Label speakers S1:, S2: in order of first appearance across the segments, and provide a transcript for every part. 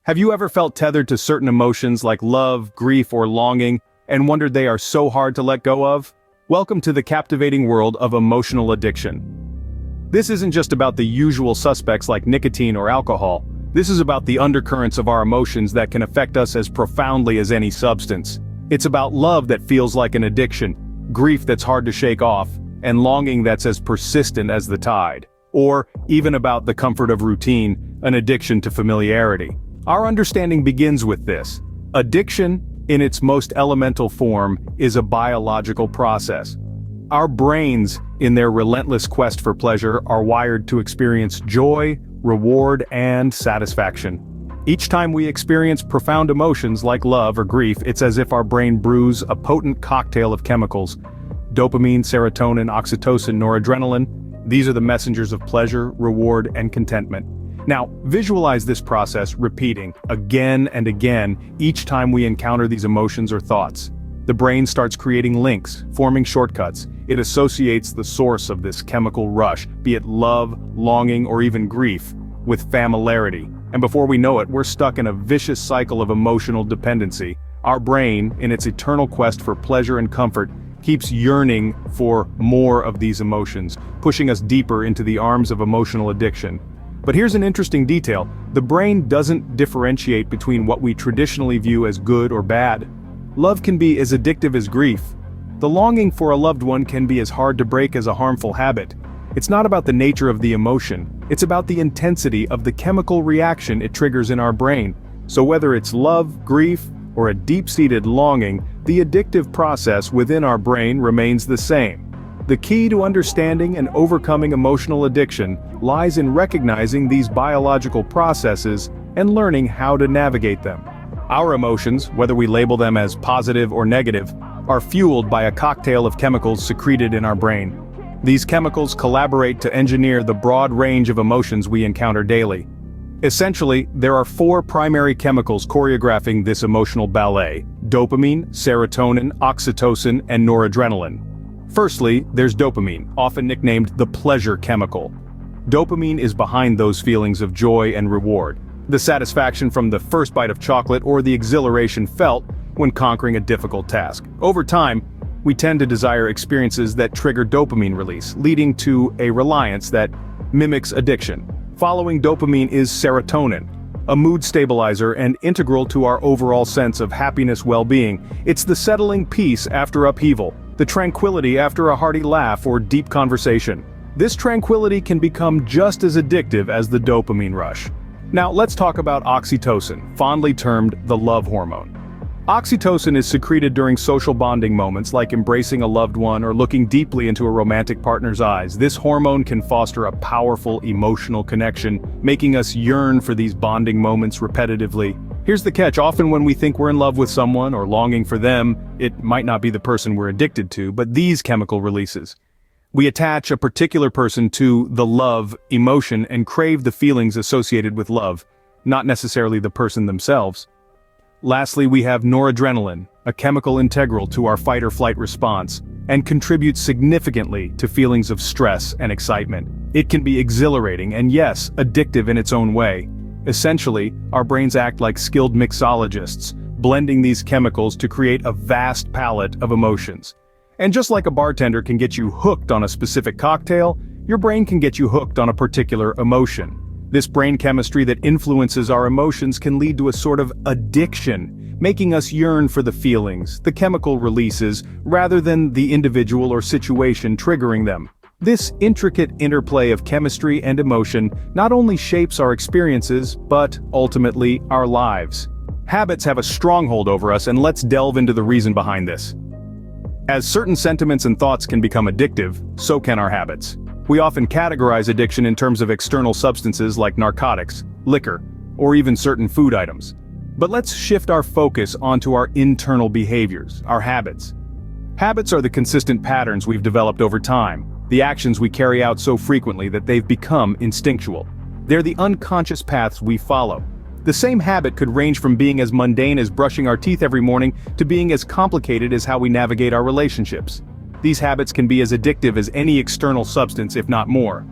S1: Have you ever felt tethered to certain emotions like love, grief, or longing, and wondered they are so hard to let go of? Welcome to the captivating world of emotional addiction. This isn't just about the usual suspects like nicotine or alcohol. This is about the undercurrents of our emotions that can affect us as profoundly as any substance. It's about love that feels like an addiction, grief that's hard to shake off, and longing that's as persistent as the tide. Or even about the comfort of routine, an addiction to familiarity. Our understanding begins with this. Addiction, in its most elemental form, is a biological process. Our brains, in their relentless quest for pleasure, are wired to experience joy, reward, and satisfaction. Each time we experience profound emotions like love or grief, it's as if our brain brews a potent cocktail of chemicals. Dopamine, serotonin, oxytocin, noradrenaline. These are the messengers of pleasure, reward, and contentment. Now, visualize this process repeating again and again each time we encounter these emotions or thoughts. The brain starts creating links, forming shortcuts. It associates the source of this chemical rush, be it love, longing, or even grief, with familiarity. And before we know it, we're stuck in a vicious cycle of emotional dependency. Our brain, in its eternal quest for pleasure and comfort, keeps yearning for more of these emotions, pushing us deeper into the arms of emotional addiction. But here's an interesting detail. The brain doesn't differentiate between what we traditionally view as good or bad. Love can be as addictive as grief. The longing for a loved one can be as hard to break as a harmful habit. It's not about the nature of the emotion, it's about the intensity of the chemical reaction it triggers in our brain. So whether it's love, grief, or a deep-seated longing, the addictive process within our brain remains the same. The key to understanding and overcoming emotional addiction lies in recognizing these biological processes and learning how to navigate them. Our emotions, whether we label them as positive or negative, are fueled by a cocktail of chemicals secreted in our brain. These chemicals collaborate to engineer the broad range of emotions we encounter daily. Essentially, there are four primary chemicals choreographing this emotional ballet: dopamine, serotonin, oxytocin, and noradrenaline. Firstly, there's dopamine, often nicknamed the pleasure chemical. Dopamine is behind those feelings of joy and reward, the satisfaction from the first bite of chocolate or the exhilaration felt when conquering a difficult task. Over time, we tend to desire experiences that trigger dopamine release, leading to a reliance that mimics addiction. Following dopamine is serotonin, a mood stabilizer and integral to our overall sense of happiness well-being. It's the settling peace after upheaval, the tranquility after a hearty laugh or deep conversation. This tranquility can become just as addictive as the dopamine rush. Now let's talk about oxytocin, fondly termed the love hormone. Oxytocin is secreted during social bonding moments like embracing a loved one or looking deeply into a romantic partner's eyes. This hormone can foster a powerful emotional connection, making us yearn for these bonding moments repetitively. Here's the catch: often when we think we're in love with someone or longing for them, it might not be the person we're addicted to, but these chemical releases. We attach a particular person to the love emotion and crave the feelings associated with love, not necessarily the person themselves. Lastly, we have noradrenaline, a chemical integral to our fight-or-flight response, and contributes significantly to feelings of stress and excitement. It can be exhilarating and, yes, addictive in its own way. Essentially, our brains act like skilled mixologists, blending these chemicals to create a vast palette of emotions. And just like a bartender can get you hooked on a specific cocktail, your brain can get you hooked on a particular emotion. This brain chemistry that influences our emotions can lead to a sort of addiction, making us yearn for the feelings, the chemical releases, rather than the individual or situation triggering them. This intricate interplay of chemistry and emotion not only shapes our experiences, but ultimately our lives. Habits have a stronghold over us, and let's delve into the reason behind this. As certain sentiments and thoughts can become addictive, so can our habits. We often categorize addiction in terms of external substances like narcotics, liquor, or even certain food items. But let's shift our focus onto our internal behaviors, our habits. Habits are the consistent patterns we've developed over time, the actions we carry out so frequently that they've become instinctual. They're the unconscious paths we follow. The same habit could range from being as mundane as brushing our teeth every morning to being as complicated as how we navigate our relationships. These habits can be as addictive as any external substance, if not more.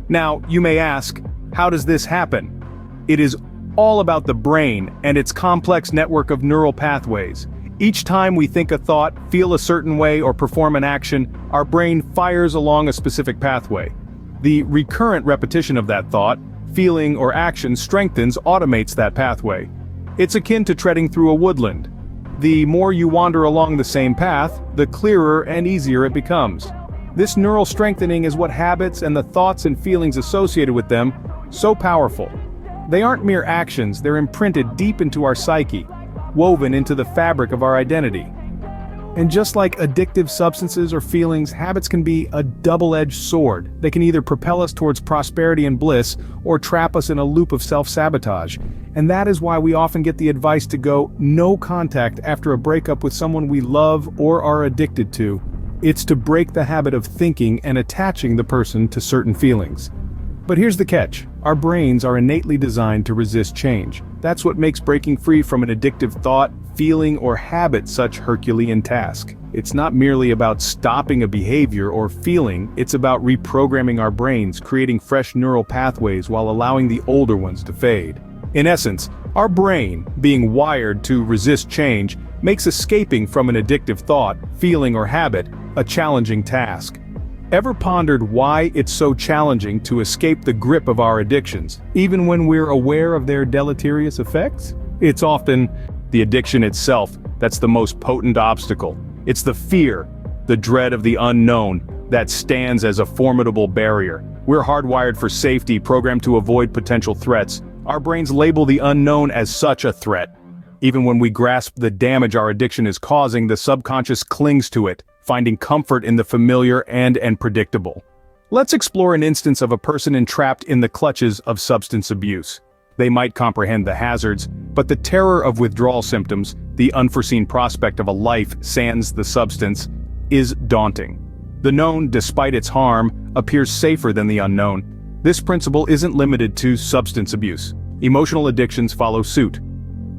S1: Now, you may ask, how does this happen? It is all about the brain and its complex network of neural pathways. Each time we think a thought, feel a certain way, or perform an action, our brain fires along a specific pathway. The recurrent repetition of that thought, feeling, or action strengthens, automates that pathway. It's akin to treading through a woodland. The more you wander along the same path, the clearer and easier it becomes. This neural strengthening is what habits and the thoughts and feelings associated with them so powerful. They aren't mere actions, they're imprinted deep into our psyche, woven into the fabric of our identity. And just like addictive substances or feelings, habits can be a double-edged sword. They can either propel us towards prosperity and bliss, or trap us in a loop of self-sabotage. And that is why we often get the advice to go no contact after a breakup with someone we love or are addicted to. It's to break the habit of thinking and attaching the person to certain feelings. But here's the catch. Our brains are innately designed to resist change. That's what makes breaking free from an addictive thought, feeling, or habit such Herculean task. It's not merely about stopping a behavior or feeling, it's about reprogramming our brains, creating fresh neural pathways while allowing the older ones to fade. In essence, our brain, being wired to resist change, makes escaping from an addictive thought, feeling, or habit a challenging task. Ever pondered why it's so challenging to escape the grip of our addictions, even when we're aware of their deleterious effects? It's often the addiction itself that's the most potent obstacle. It's the fear, the dread of the unknown, that stands as a formidable barrier. We're hardwired for safety, programmed to avoid potential threats. Our brains label the unknown as such a threat. Even when we grasp the damage our addiction is causing, the subconscious clings to it, finding comfort in the familiar and predictable. Let's explore an instance of a person entrapped in the clutches of substance abuse. They might comprehend the hazards, but the terror of withdrawal symptoms, the unforeseen prospect of a life sans the substance, is daunting. The known, despite its harm, appears safer than the unknown. This principle isn't limited to substance abuse. Emotional addictions follow suit.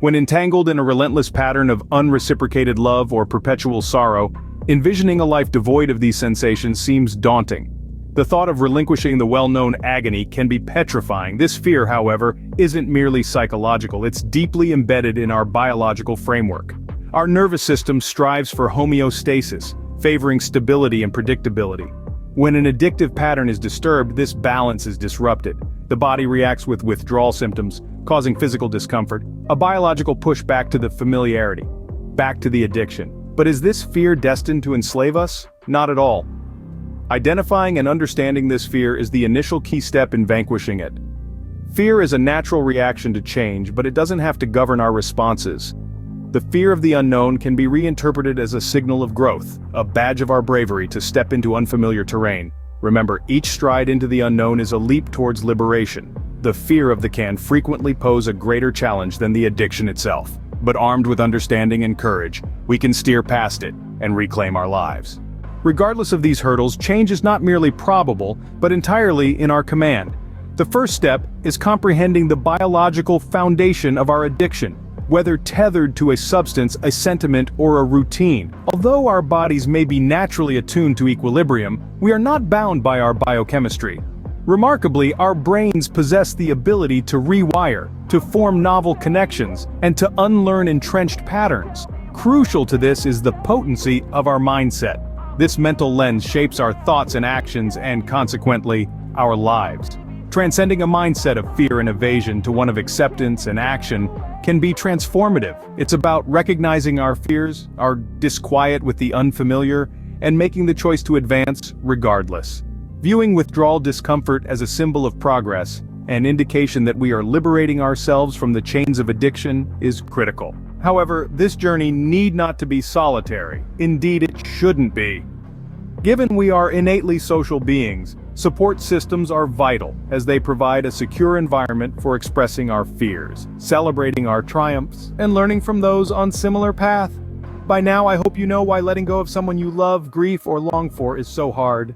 S1: When entangled in a relentless pattern of unreciprocated love or perpetual sorrow, envisioning a life devoid of these sensations seems daunting. The thought of relinquishing the well-known agony can be petrifying. This fear, however, isn't merely psychological, it's deeply embedded in our biological framework. Our nervous system strives for homeostasis, favoring stability and predictability. When an addictive pattern is disturbed, this balance is disrupted. The body reacts with withdrawal symptoms, causing physical discomfort, a biological push back to the familiarity, back to the addiction. But is this fear destined to enslave us? Not at all. Identifying and understanding this fear is the initial key step in vanquishing it. Fear is a natural reaction to change, but it doesn't have to govern our responses. The fear of the unknown can be reinterpreted as a signal of growth, a badge of our bravery to step into unfamiliar terrain. Remember, each stride into the unknown is a leap towards liberation. The fear of the can frequently pose a greater challenge than the addiction itself. But armed with understanding and courage, we can steer past it and reclaim our lives. Regardless of these hurdles, change is not merely probable, but entirely in our command. The first step is comprehending the biological foundation of our addiction, whether tethered to a substance, a sentiment, or a routine. Although our bodies may be naturally attuned to equilibrium, we are not bound by our biochemistry. Remarkably, our brains possess the ability to rewire, to form novel connections, and to unlearn entrenched patterns. Crucial to this is the potency of our mindset. This mental lens shapes our thoughts and actions and, consequently, our lives. Transcending a mindset of fear and evasion to one of acceptance and action can be transformative. It's about recognizing our fears, our disquiet with the unfamiliar, and making the choice to advance regardless. Viewing withdrawal discomfort as a symbol of progress, an indication that we are liberating ourselves from the chains of addiction, is critical. However, this journey need not to be solitary. Indeed, it shouldn't be. Given we are innately social beings, support systems are vital as they provide a secure environment for expressing our fears, celebrating our triumphs, and learning from those on similar path. By now, I hope you know why letting go of someone you love, grieve, or long for is so hard.